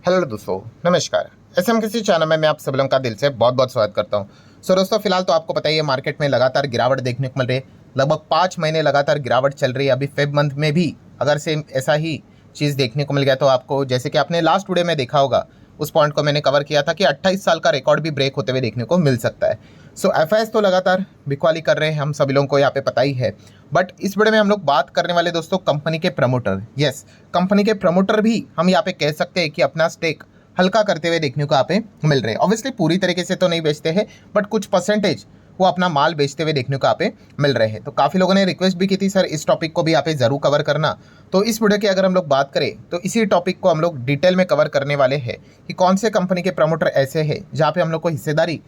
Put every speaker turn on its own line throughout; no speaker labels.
Hello दोस्तों, नमस्कार। SM किसी चैनल में मैं आप सभी लोगों का दिल से बहुत बहुत स्वागत करता हूं। दोस्तों, फिलहाल तो आपको पता ही है मार्केट में लगातार गिरावट देखने को मिल रही है। लगभग 5 महीने लगातार गिरावट चल रही है। अभी फेब मंथ में भी अगर सेम ऐसा ही चीज़ देखने को मिल गया तो आपको, जैसे कि आपने लास्ट वीडियो में देखा होगा, उस पॉइंट को मैंने कवर किया था कि 28 साल का रिकॉर्ड भी ब्रेक होते हुए देखने को मिल सकता है। सो एफआईएस तो लगातार बिकवाली कर रहे हैं, हम सभी लोगों को यहाँ पे पता ही है। बट इस वीडियो में हम लोग बात करने वाले दोस्तों कंपनी के प्रमोटर। यस, कंपनी के प्रमोटर भी हम यहाँ पे कह सकते हैं कि अपना स्टेक हल्का करते हुए देखने को यहाँ पे मिल रहे हैं। ऑब्वियसली पूरी तरीके से तो नहीं बेचते हैं, बट कुछ परसेंटेज वो अपना माल बेचते हुए देखने को यहाँ पे मिल रहे हैं। तो काफ़ी लोगों ने रिक्वेस्ट भी की थी, सर इस टॉपिक को भी यहाँ पे ज़रूर कवर करना। तो इस वीडियो की अगर हम लोग बात करें तो इसी टॉपिक को हम लोग डिटेल में कवर करने वाले हैं कि कौन से कंपनी के प्रमोटर ऐसे हैं जहाँ पे हम लोग को हिस्सेदारी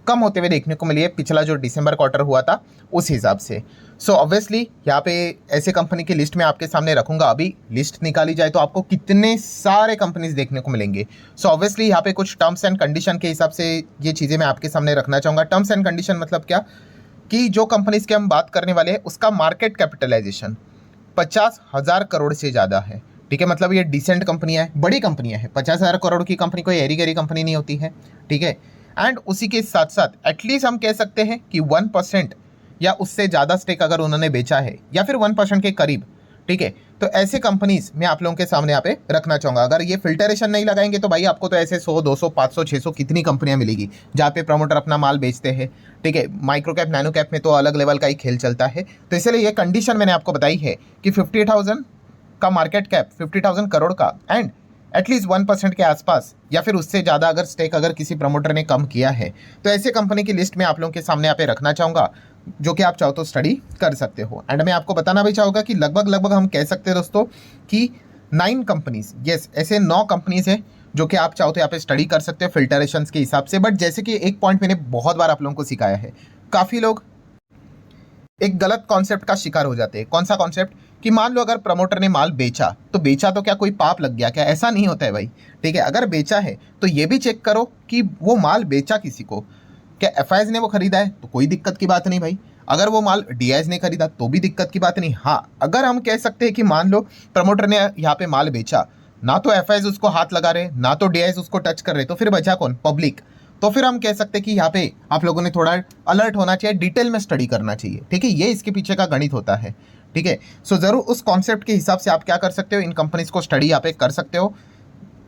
कम होते हुए देखने को मिली है पिछला जो दिसंबर क्वार्टर हुआ था उस हिसाब से। सो ऑब्वियसली यहाँ पे ऐसे कंपनी की लिस्ट में आपके सामने रखूंगा। अभी लिस्ट निकाली जाए तो आपको कितने सारे कंपनीज देखने को मिलेंगे। सो ऑब्वियसली यहाँ पे कुछ टर्म्स एंड कंडीशन के हिसाब से ये चीज़ें मैं आपके सामने रखना चाहूँगा। टर्म्स एंड कंडीशन मतलब क्या कि जो कंपनीज के हम बात करने वाले हैं उसका मार्केट कैपिटलाइजेशन 50,000 करोड़ से ज़्यादा है। ठीक है, मतलब ये डिसेंट कंपनियाँ है, बड़ी कंपनियाँ हैं। 50,000 करोड़ की कंपनी कोई एरी गैरी कंपनी नहीं होती है। ठीक है, एंड उसी के साथ साथ एटलीस्ट हम कह सकते हैं कि 1% या उससे ज़्यादा स्टेक अगर उन्होंने बेचा है या फिर 1% के करीब। ठीक है, तो ऐसे कंपनीज मैं आप लोगों के सामने यहाँ पे रखना चाहूँगा। अगर ये फिल्टरेशन नहीं लगाएंगे तो भाई आपको तो ऐसे 100, 200, 500, 600 कितनी कंपनियाँ मिलेगी जहाँ पे प्रमोटर अपना माल बेचते हैं। ठीक है, माइक्रो कैप नैनो कैप में तो अलग लेवल का ही खेल चलता है। तो इसलिए ये कंडीशन मैंने आपको बताई है कि 50,000 का मार्केट कैप, 50,000 करोड़ का, एंड एटलीस्ट 1% के आसपास या फिर उससे ज़्यादा अगर स्टेक अगर किसी प्रमोटर ने कम किया है तो ऐसे कंपनी की लिस्ट में आप लोगों के सामने यहाँ पे रखना चाहूँगा, जो कि आप चाहो तो स्टडी कर सकते हो। एंड मैं आपको बताना भी चाहूँगा कि लगभग हम कह सकते हैं दोस्तों कि 9 कंपनीज, यस ऐसे 9 कंपनीज हैं जो कि आप चाहो तो यहाँ पे स्टडी कर सकते हो फिल्टरेशन के हिसाब से। बट जैसे कि एक पॉइंट मैंने बहुत बार आप लोगों को सिखाया है, काफ़ी लोग एक गलत कॉन्सेप्ट का शिकार हो जाते हैं। कौन सा कॉन्सेप्ट? कि मान लो अगर प्रमोटर ने माल बेचा तो बेचा तो क्या कोई पाप लग गया क्या? ऐसा नहीं होता है भाई। ठीक है, अगर बेचा है तो ये भी चेक करो कि वो माल बेचा किसी को, क्या एफआईएस ने वो खरीदा है तो कोई दिक्कत की बात नहीं भाई। अगर वो माल डीआईएस ने खरीदा तो भी दिक्कत की बात नहीं। हाँ, अगर हम कह सकते हैं कि मान लो प्रमोटर ने यहाँ पे माल बेचा, ना तो एफआईएस उसको हाथ लगा रहे ना तो डीआईएस उसको टच कर रहे, तो फिर बचा कौन? पब्लिक। तो फिर हम कह सकते हैं कि यहाँ पे आप लोगों ने थोड़ा अलर्ट होना चाहिए, डिटेल में स्टडी करना चाहिए। ठीक है, ये इसके पीछे का गणित होता है। ठीक है, सो जरूर उस कॉन्सेप्ट के हिसाब से आप क्या कर सकते हो, इन कंपनीज को स्टडी यहाँ पे कर सकते हो।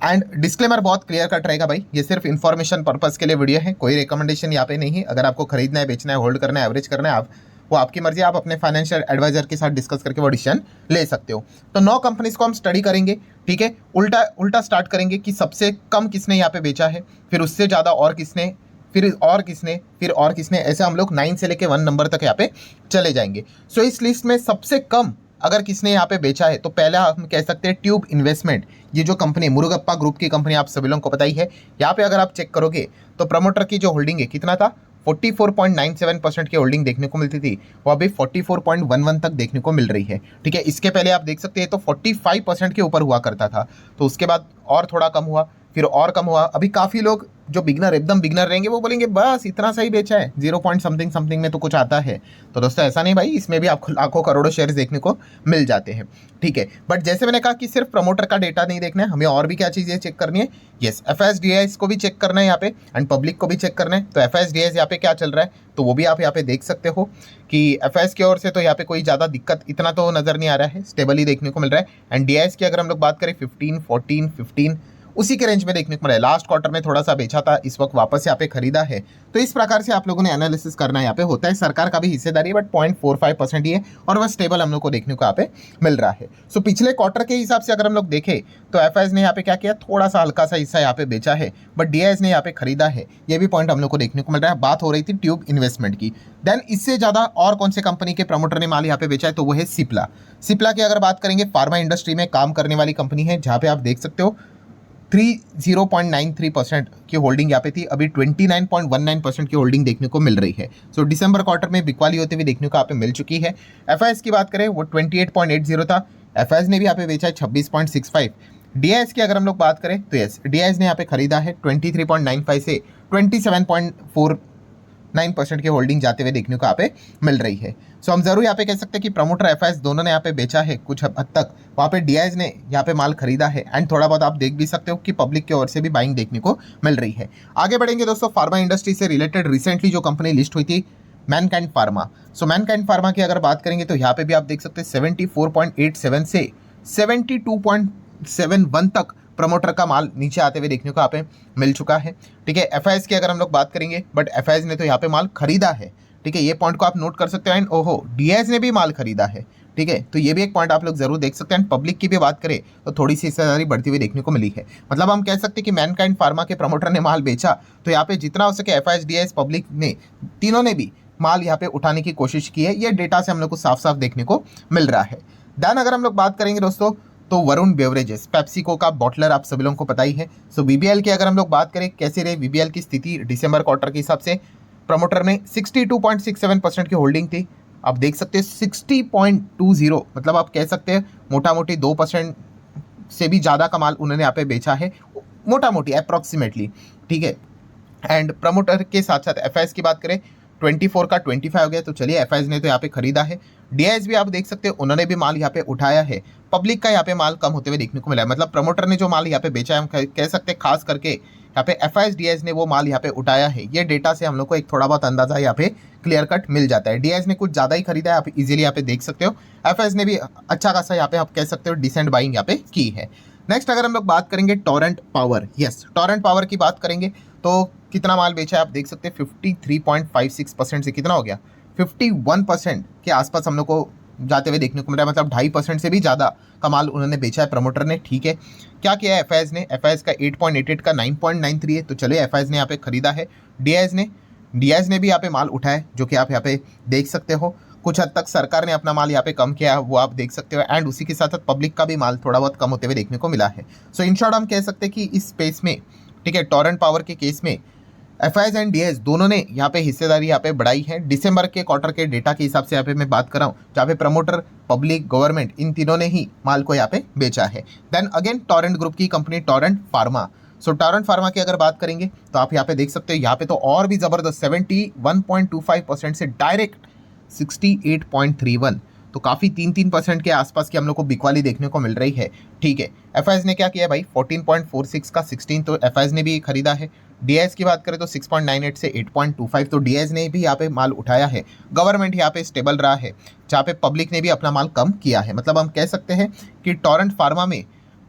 एंड डिस्क्लेमर बहुत क्लियर कट रहेगा भाई, ये सिर्फ इन्फॉर्मेशन पर्पस के लिए वीडियो है, कोई रिकमेंडेशन यहाँ पे नहीं है। अगर आपको खरीदना है, बेचना है, होल्ड करना है, एवरेज करना है, आप वो आपकी मर्जी, आप अपने फाइनेंशियल एडवाइजर के साथ डिस्कस करके वो डिसीजन ले सकते हो। तो 9 कंपनीज को हम स्टडी करेंगे। ठीक है, उल्टा उल्टा स्टार्ट करेंगे कि सबसे कम किसने यहाँ पे बेचा है, फिर उससे ज़्यादा और किसने, फिर और किसने, फिर और किसने, ऐसे हम लोग 9 से लेके 1 नंबर तक यहाँ पे चले जाएंगे। सो इस लिस्ट में सबसे कम अगर किसने यहाँ पे बेचा है तो पहला हम कह सकते हैं ट्यूब इन्वेस्टमेंट। ये जो कंपनी मुरुगप्पा ग्रुप की कंपनी आप सभी लोगों को पता ही है। यहाँ पे अगर आप चेक करोगे तो प्रमोटर की जो होल्डिंग है कितना था, 44.97% की होल्डिंग देखने को मिलती थी, वो अभी 44.11 तक देखने को मिल रही है। ठीक है, इसके पहले आप देख सकते हैं तो 45% के ऊपर हुआ करता था, तो उसके बाद और थोड़ा कम हुआ, फिर और कम हुआ। अभी काफ़ी लोग जो बिगनर, एकदम बिगनर रहेंगे, वो बोलेंगे बस इतना सही बेचा है, 0 पॉइंट समथिंग समथिंग में तो कुछ आता है। तो दोस्तों ऐसा नहीं भाई, इसमें भी आपको लाखों करोड़ों शेयर्स देखने को मिल जाते हैं। ठीक है, बट जैसे मैंने कहा कि सिर्फ प्रमोटर का डेटा नहीं देखना है, हमें और भी क्या चीज़ें चेक करनी है। यस, एफआईएस डीआईएस को भी चेक करना है यहाँ पे, एंड पब्लिक को भी चेक करना है। तो एफआईएस डीआईएस यहाँ पे क्या चल रहा है तो वो भी आप यहाँ पे देख सकते हो कि एफआईएस की ओर से तो यहाँ पे कोई ज़्यादा दिक्कत इतना तो नज़र नहीं आ रहा है, स्टेबल ही देखने को मिल रहा है। एंड डीआईएस की अगर हम लोग बात करें 15, 14, 15 उसी के रेंज में देखने को मिला है। लास्ट क्वार्टर में थोड़ा सा बेचा था, इस वक्त वापस यहाँ पे खरीदा है। तो इस प्रकार से आप लोगों ने एनालिसिस करना यहाँ पे होता है। सरकार का भी हिस्सेदारी है बट 0.45% ही है, और वह स्टेबल हम लोग को देखने को यहाँ पे मिल रहा है। सो पिछले क्वार्टर के हिसाब से अगर हम लोग देखें तो एफआईएस ने यहाँ पे क्या किया, थोड़ा सा हल्का सा हिस्सा यहाँ पे बेचा है, बट डीआईएस ने यहाँ पे खरीदा है। ये भी पॉइंट हम लोग को देखने को मिल रहा है। बात हो रही थी ट्यूब इन्वेस्टमेंट की। देन इससे ज़्यादा और कौन से कंपनी के प्रमोटर ने माल यहाँ पे बेचा है तो वो है सिप्ला। सिप्ला की अगर बात करेंगे, फार्मा इंडस्ट्री में काम करने वाली कंपनी है, जहाँ पे आप देख सकते हो 30.93% की होल्डिंग यहाँ पे थी, अभी 29.19% की होल्डिंग देखने को मिल रही है। सो दिसंबर क्वार्टर में बिकवाली होते हुए देखने को यहाँ पे मिल चुकी है। एफआईएस की बात करें वो 28.80 था, एफआईएस ने भी यहाँ पे बेचा है 26.65। डीआईएस की अगर हम लोग बात करें तो यस, डीआईएस ने यहाँ पे खरीदा है 23.95 से 27.4 9% की होल्डिंग जाते हुए देखने को यहाँ पे मिल रही है। सो हम जरूर यहाँ पे कह सकते हैं कि प्रमोटर एफआईएस दोनों ने यहाँ पे बेचा है कुछ हद तक, वहाँ पे डीआईज ने यहाँ पे माल खरीदा है एंड थोड़ा बहुत आप देख भी सकते हो कि पब्लिक की ओर से भी बाइंग देखने को मिल रही है। आगे बढ़ेंगे दोस्तों, फार्मा इंडस्ट्री से रिलेटेड रिसेंटली जो कंपनी लिस्ट हुई थी मैनकाइंड फार्मा। सो मैनकाइंड फार्मा की अगर बात करेंगे तो यहाँ पे भी आप देख सकते हैं 74.87 से 72.71 तक प्रमोटर का माल नीचे आते हुए देखने को यहाँ पे मिल चुका है। ठीक है, एफआईएस की अगर हम लोग बात करेंगे, बट एफआईएस ने तो यहाँ पे माल खरीदा है। ठीक है, ये पॉइंट को आप नोट कर सकते हो। एंड ओहो, डीआईएस ने भी माल खरीदा है। ठीक है, तो ये भी एक पॉइंट आप लोग जरूर देख सकते हैं। एंड पब्लिक की भी बात करें तो थोड़ी सी हिस्सेदारी बढ़ती हुई देखने को मिली है। मतलब हम कह सकते हैं कि मैनकाइंड फार्मा के प्रमोटर ने माल बेचा, तो यहाँ पे जितना हो सके एफआईएस, डीआईएस, पब्लिक ने तीनों ने भी माल यहाँ पे उठाने की कोशिश की है। ये डेटा से हम लोग को साफ साफ देखने को मिल रहा है। देन अगर हम लोग बात करेंगे दोस्तों, तो वरुण बेवरेजेस, पेप्सिको का बॉटलर आप सभी लोगों को पता ही है। सो वीबीएल की अगर हम लोग बात करें कैसे रहे वीबीएल की स्थिति दिसंबर क्वार्टर के हिसाब से, प्रमोटर ने 62.67% की होल्डिंग थी। आप देख सकते हैं 60.20, मतलब आप कह सकते हैं मोटा मोटी 2% से भी ज़्यादा का माल उन्होंने यहाँ पे बेचा है, मोटा मोटी अप्रॉक्सीमेटली। ठीक है, एंड प्रमोटर के साथ साथ एफआईएस की बात करें 24 का 25 हो गया, तो चलिए एफआईएस ने तो यहाँ पे खरीदा है। डीआईएस भी आप देख सकते हैं उन्होंने भी माल यहाँ पे उठाया है। पब्लिक का यहाँ पे माल कम होते हुए देखने को मिला है। मतलब प्रमोटर ने जो माल यहाँ पे बेचा है, हम कह सकते हैं खास करके यहाँ पे एफआईएस, डीआईएस ने वो माल यहाँ पे उठाया है। ये डेटा से हम लोग को एक थोड़ा बहुत अंदाजा यहाँ पे क्लियर कट मिल जाता है। डीआईएस ने कुछ ज़्यादा ही खरीदा है, आप इजीली यहाँ पे देख सकते हो। एफआईएस ने भी अच्छा खासा यहाँ पे आप कह सकते हो डिसेंट बाइंग यहाँ पे की है। नेक्स्ट अगर हम लोग बात करेंगे Torrent power, yes Torrent power की बात करेंगे तो कितना माल बेचा है आप देख सकते हैं 53.56% से कितना हो गया 51% के आसपास हम लोग को जाते हुए देखने को मिल रहा है। मतलब 2.5% से भी ज़्यादा का माल उन्होंने बेचा है प्रमोटर ने। ठीक है, क्या किया है एफआईएस ने, एफआईएस का 8.88 का 9.93 है, तो चलिए एफआईएस ने यहाँ पे खरीदा है। डीआईएस ने भी यहाँ पे माल उठाया, जो कि आप यहाँ पे देख सकते हो। कुछ हद तक सरकार ने अपना माल यहाँ पे कम किया है, वो आप देख सकते हो। एंड उसी के साथ साथ पब्लिक का भी माल थोड़ा बहुत कम होते हुए देखने को मिला है। सो इन शॉर्ट हम कह सकते हैं कि इस स्पेस में, ठीक है, टोरेंट पावर के केस में एफआईएस एंड डीआईएस दोनों ने यहाँ पे हिस्सेदारी यहाँ पे बढ़ाई है। दिसंबर के क्वार्टर के डेटा के हिसाब से यहाँ पे मैं बात कर रहा हूँ, जहाँ पे प्रमोटर, पब्लिक, गवर्नमेंट इन तीनों ने ही माल को यहाँ पे बेचा है। देन अगेन टोरेंट ग्रुप की कंपनी टोरेंट फार्मा। सो टोरेंट फार्मा की अगर बात करेंगे तो आप यहाँ पे देख सकते हो, यहाँ पे तो और भी ज़बरदस्त 71.25% से डायरेक्ट 68.31, तो काफ़ी 3% के आसपास की हम लोग को बिकवाली देखने को मिल रही है। ठीक है, एफआईएस ने क्या किया भाई 14.46 का 16, तो एफआईएस ने भी खरीदा है। डीआईएस की बात करें तो 6.98 से 8.25, तो डीआईएस ने भी यहाँ पे माल उठाया है। गवर्नमेंट यहाँ पे स्टेबल रहा है, जहाँ पे पब्लिक ने भी अपना माल कम किया है। मतलब हम कह सकते हैं कि टोरेंट फार्मा में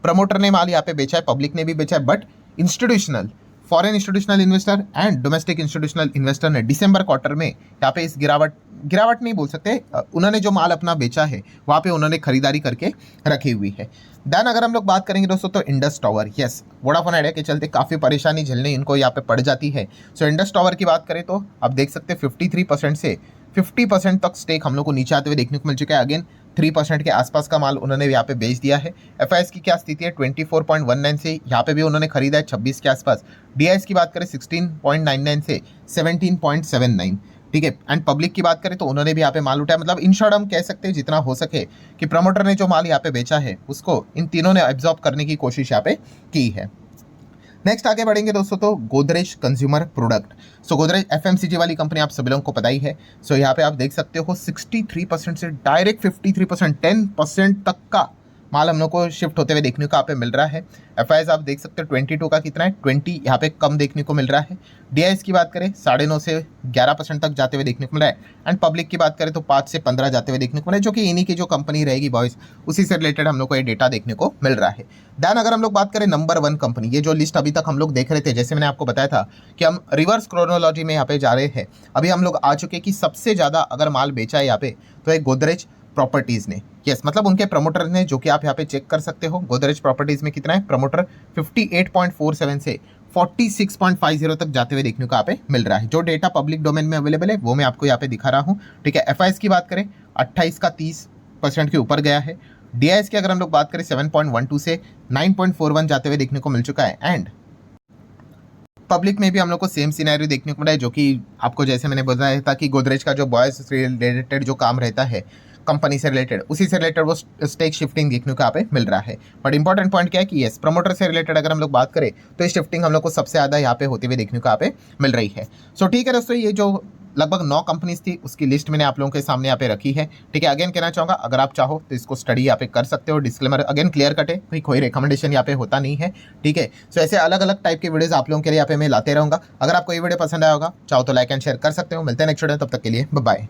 प्रमोटर ने माल यहाँ पे बेचा है, पब्लिक ने भी बेचा है, but institutional, foreign institutional investor and domestic institutional investor ने दिसंबर क्वार्टर में यहाँ पे इस गिरावट नहीं बोल सकते, उन्होंने जो माल अपना बेचा है वहाँ पे उन्होंने खरीदारी करके रखी हुई है। देन अगर हम लोग बात करेंगे दोस्तों तो Indus tower, yes Vodafone idea के चलते काफ़ी परेशानी झेलने इनको यहाँ पे पड़ जाती है। सो इंडस टावर की बात करें तो आप देख सकते हैं 53% से 50% तक स्टेक हम लोग को नीचे आते हुए देखने को मिल चुका है। अगेन 3% के आसपास का माल उन्होंने यहाँ पे बेच दिया है। एफआईएस की क्या स्थिति है 24.19 से यहाँ पे भी उन्होंने खरीदा है 26 के आसपास। डीआईएस की बात करें 16.99 से 17.79, ठीक है। एंड पब्लिक की बात करें तो उन्होंने भी यहाँ पे माल उठाया। मतलब इन शॉर्ट हम कह सकते हैं जितना हो सके कि प्रमोटर ने जो माल यहाँ पे बेचा है उसको इन तीनों ने एब्जॉर्ब करने की कोशिश यहाँ पे की है। नेक्स्ट आगे बढ़ेंगे दोस्तों तो गोदरेज कंज्यूमर प्रोडक्ट। सो गोदरेज एफएमसीजी वाली कंपनी आप सभी लोगों को पता ही है। सो यहाँ पे आप देख सकते हो 63% से डायरेक्ट 53%, 10% तक का माल हम लोग को शिफ्ट होते हुए देखने को यहाँ पे मिल रहा है। एफआईएस आप देख सकते हो 22 का कितना है, 20 यहाँ पे कम देखने को मिल रहा है। डीआईएस की बात करें 9.5 से 11% तक जाते हुए देखने को मिल रहा है। एंड पब्लिक की बात करें तो 5 से 15 जाते हुए देखने को मिल रहा है, जो कि इन्हीं की जो कंपनी रहेगी बॉयज, उसी से रिलेटेड हम लोग को ये डेटा देखने को मिल रहा है। दैन अगर हम लोग बात करें नंबर 1 कंपनी, ये जो लिस्ट अभी तक हम लोग देख रहे थे, जैसे मैंने आपको बताया था कि हम रिवर्स क्रोनोलॉजी में यहाँ पे जा रहे हैं, अभी हम लोग आ चुके कि सबसे ज़्यादा अगर माल बेचा है यहाँ पे तो एक गोदरेज प्रॉपर्टीज ने, यस मतलब उनके प्रमोटर ने, जो कि आप यहाँ पे चेक कर सकते हो। गोदरेज प्रॉपर्टीज में कितना है प्रमोटर 58.47 से 46.50 तक जाते हुए देखने को यहाँ पे मिल रहा है। जो डेटा पब्लिक डोमेन में अवेलेबल है वो मैं आपको यहाँ पे दिखा रहा हूँ, ठीक है। एफआईएस की बात करें 28 का 30% के ऊपर गया है। डीआईएस की अगर हम लोग बात करें 7.12 से 9.41 जाते हुए देखने को मिल चुका है। एंड पब्लिक में भी हम लोग को सेम सिनेरियो देखने को मिला है, जो कि आपको जैसे मैंने बताया था कि गोदरेज का जो बॉयज से रिलेटेड जो काम रहता है कंपनी से रिलेटेड, उसी से रिलेटेड वो स्टेक शिफ्टिंग देखने को यहाँ पे मिल रहा है। बट इंपॉर्टेंट पॉइंट क्या है कि यस प्रमोटर से रिलेटेड अगर हम लोग बात करें तो ये शिफ्टिंग हम लोग को सबसे ज़्यादा यहाँ पे होते हुए देखने को यहाँ पे मिल रही है। सो ठीक है दोस्तों, ये जो लगभग 9 कंपनीज थी, उसकी लिस्ट मैंने आप लोगों के सामने यहाँ पे रखी है। ठीक है, अगेन कहना चाहूँगा अगर आप चाहो तो इसको स्टडी यहाँ पे कर सकते हो। डिस्क्लेमर अगेन क्लियर कट है, कोई रिकमेंडेशन यहाँ पे होता नहीं है। ठीक है, सो ऐसे अलग अलग टाइप के वीडियोस आप लोगों के लिए यहाँ पे मैं लाते रहूँगा। अगर आपको ये वीडियो पसंद आया होगा चाहो तो लाइक एंड शेयर कर सकते हो। मिलते हैं नेक्स्ट वीडियो, तब तक के लिए बाय बाय।